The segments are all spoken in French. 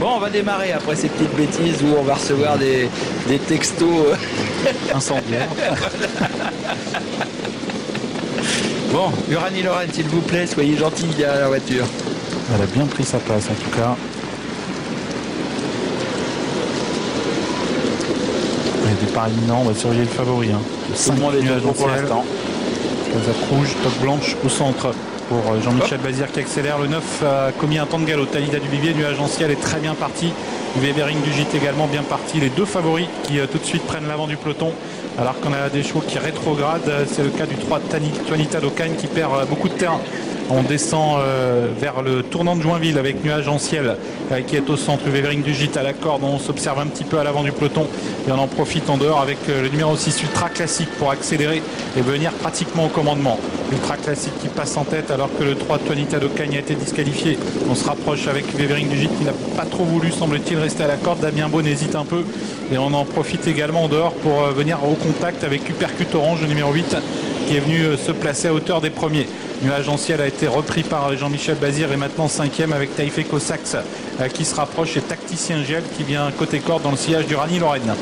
Bon, on va démarrer après ces petites bêtises où on va recevoir des textos incendiaires. Bon, Uranie Lorraine, s'il vous plaît, soyez gentils derrière la voiture. Elle a bien pris sa place en tout cas. Il y a des paris imminents, on va surveiller le favori. Tout le monde est au pour l'instant. Casaque rouge, top blanche au centre pour Jean-Michel Bazir qui accélère. Le 9 a commis un temps de galop. Talida Duvivier, nuage en ciel est très bien parti. Webering du Gite également bien parti. Les deux favoris qui tout de suite prennent l'avant du peloton. Alors qu'on a des chevaux qui rétrogradent. C'est le cas du 3 Tuanita d'Ocagne qui perd beaucoup de terrain. On descend vers le tournant de Joinville avec nuage en ciel qui est au centre. Webering du Gite à la corde. On s'observe un petit peu à l'avant du peloton et on en profite en dehors avec le numéro 6 Ultra Classique pour accélérer et venir pratiquement au commandement. Ultra Classique qui passe en tête alors que le 3 Tuanita d'Ocagne a été disqualifié. On se rapproche avec Webering du Gite qui n'a pas trop voulu, semble-t-il, rester à la corde. Damien Beaune hésite un peu et on en profite également en dehors pour venir au contact avec Uppercut Orange, le numéro 8 qui est venu se placer à hauteur des premiers. Nuage en ciel a été repris par Jean-Michel Bazir et maintenant 5e avec Taïfé Cossacks qui se rapproche et Tacticien Gel qui vient côté corde dans le sillage du Rani Lorraine.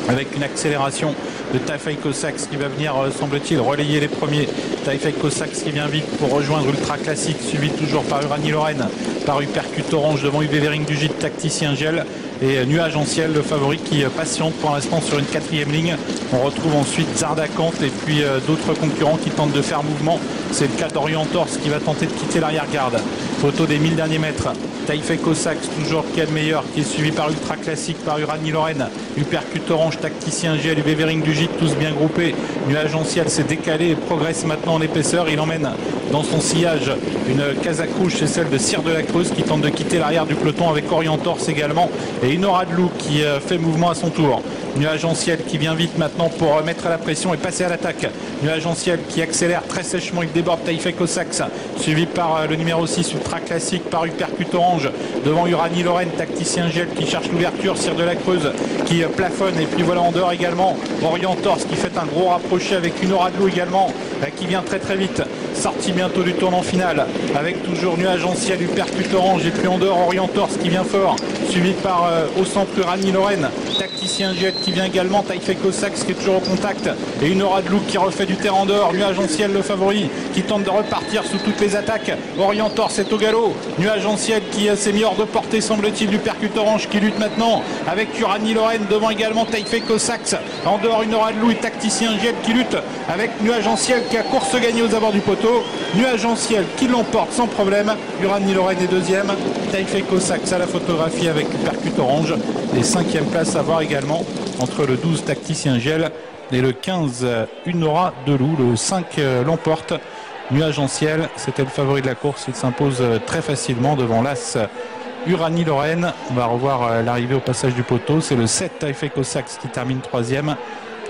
Avec une accélération de Taïfé Cossacks qui va venir, semble-t-il, relayer les premiers. Taïfé Cossacks qui vient vite pour rejoindre Ultra Classique, suivi toujours par Uranie Lorraine, par Uppercut Orange devant Webering du Gite, Tacticien Gel et Nuage en ciel, le favori qui patiente pour l'instant sur une 4e ligne. On retrouve ensuite Zardacante et puis d'autres concurrents qui tentent de faire mouvement. C'est le cas d'Orientors qui va tenter de quitter l'arrière-garde. Photo des 1000 derniers mètres. Taïfé Cossacks toujours qui est le meilleur, qui est suivi par Ultra Classique, par Uranie Lorraine, Uppercut Orange, Tacticien Gel et Webering du Gite, tous bien groupés. Nuage en ciel s'est décalé et progresse maintenant en épaisseur. Il emmène dans son sillage une casaque rouge, c'est celle de Cire de la Creuse qui tente de quitter l'arrière du peloton avec Orientors également et Inora de Loup qui fait mouvement à son tour. Nuage en ciel qui vient vite maintenant pour mettre à la pression et passer à l'attaque. Nuage en ciel qui accélère très sèchement, il déborde Taïfé Cossacks, suivi par le numéro 6 Ultra Classique, par Uppercut Orange, devant Uranie Lorraine, Tacticien Gel qui cherche l'ouverture, Cire de la Creuse qui plafonne et puis voilà en dehors également Orientors qui fait un gros rapproché avec une Inora de Loup également qui vient très très vite. Sortie bientôt du tournant final avec toujours Nuage en ciel, Uppercut Orange et puis en dehors Orientors qui vient fort, suivi par au centre Uranie Lorraine, Tacticien Jet qui vient également, Taïfé Cossacks qui est toujours au contact et une Aura de Loup qui refait du terrain en dehors. Nuage en ciel le favori qui tente de repartir sous toutes les attaques. Orientors c'est au galop. Nuage en ciel qui s'est mis hors de portée semble-t-il du Percut Orange qui lutte maintenant avec Uranie Lorraine devant également Taïfé Cossacks. En dehors une Aura de Loup et Tacticien Jet qui lutte avec Nuage en ciel qui a course gagnée aux abords du poteau. Nuage en ciel qui l'emporte sans problème. Uranie Lorraine est deuxième. Taïfé Cossacks à la photographie avec Percut Orange. Et 5e place à voir également entre le 12 Tacticien Gel et le 15 Unora de Loup. Le 5 l'emporte. Nuage en ciel, c'était le favori de la course. Il s'impose très facilement devant l'As Uranie Lorraine. On va revoir l'arrivée au passage du poteau. C'est le 7 Taïfé Cossacks qui termine 3e.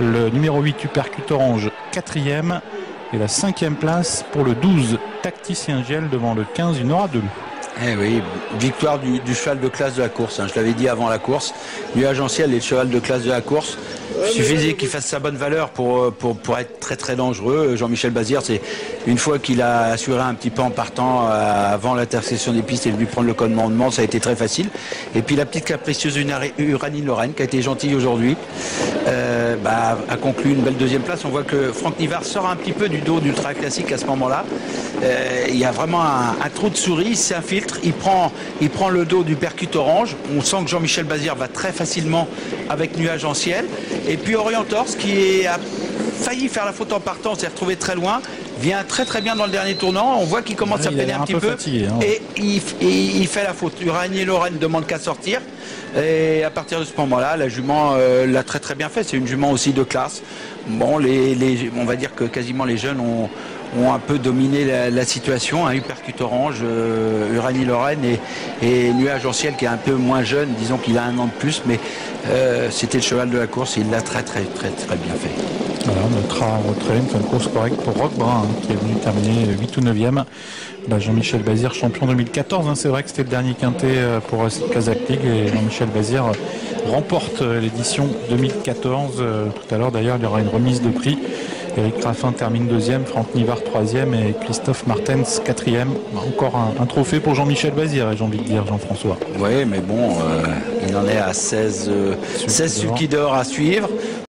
Le numéro 8 Uppercut Orange 4e. Et la 5e place pour le 12 Tacticien Gel devant le 15 Unora de Loup. Eh oui, victoire du cheval de classe de la course. Je l'avais dit avant la course. Nuage en ciel est le cheval de classe de la course. Il suffisait qu'il fasse sa bonne valeur pour être très très dangereux. Jean-Michel Bazir, c'est une fois qu'il a assuré un petit peu en partant avant l'intersection des pistes et venu prendre le commandement, ça a été très facile. Et puis la petite capricieuse Uranie Lorraine qui a été gentille aujourd'hui a conclu une belle 2e place. On voit que Franck Nivard sort un petit peu du dos d'Ultra Classique à ce moment-là. Il y a vraiment un trou de souris, il s'infiltre, il prend le dos du Percut Orange. On sent que Jean-Michel Bazir va très facilement avec Nuage en ciel. Et puis Orientors qui a failli faire la faute en partant, s'est retrouvé très loin, vient très très bien dans le dernier tournant. On voit qu'il commence à peiner un petit peu fatigué, et il fait la faute. Uranie Lorraine demande qu'à sortir. Et à partir de ce moment-là, la jument l'a très très bien fait. C'est une jument aussi de classe. Bon, on va dire que quasiment les jeunes ont un peu dominé la situation. Uppercut Orange, Uranie Lorraine et Nuage en ciel qui est un peu moins jeune. Disons qu'il a 1 an de plus, mais c'était le cheval de la course. Il l'a très très très très bien fait. Voilà, notre retrait, une course correcte pour Roch Brun qui est venu terminer 8 ou 9e. Jean-Michel Bazir, champion 2014, c'est vrai que c'était le dernier quintet pour Kazakh League et Jean-Michel Bazir remporte l'édition 2014. Tout à l'heure d'ailleurs il y aura une remise de prix Eric Raffin termine 2e, Franck Nivard 3e et Christophe Martens 4e. Encore un trophée pour Jean-Michel Bazir, j'ai envie de dire, Jean-François. Oui, mais bon, il en est à 16 sulky d'or à suivre.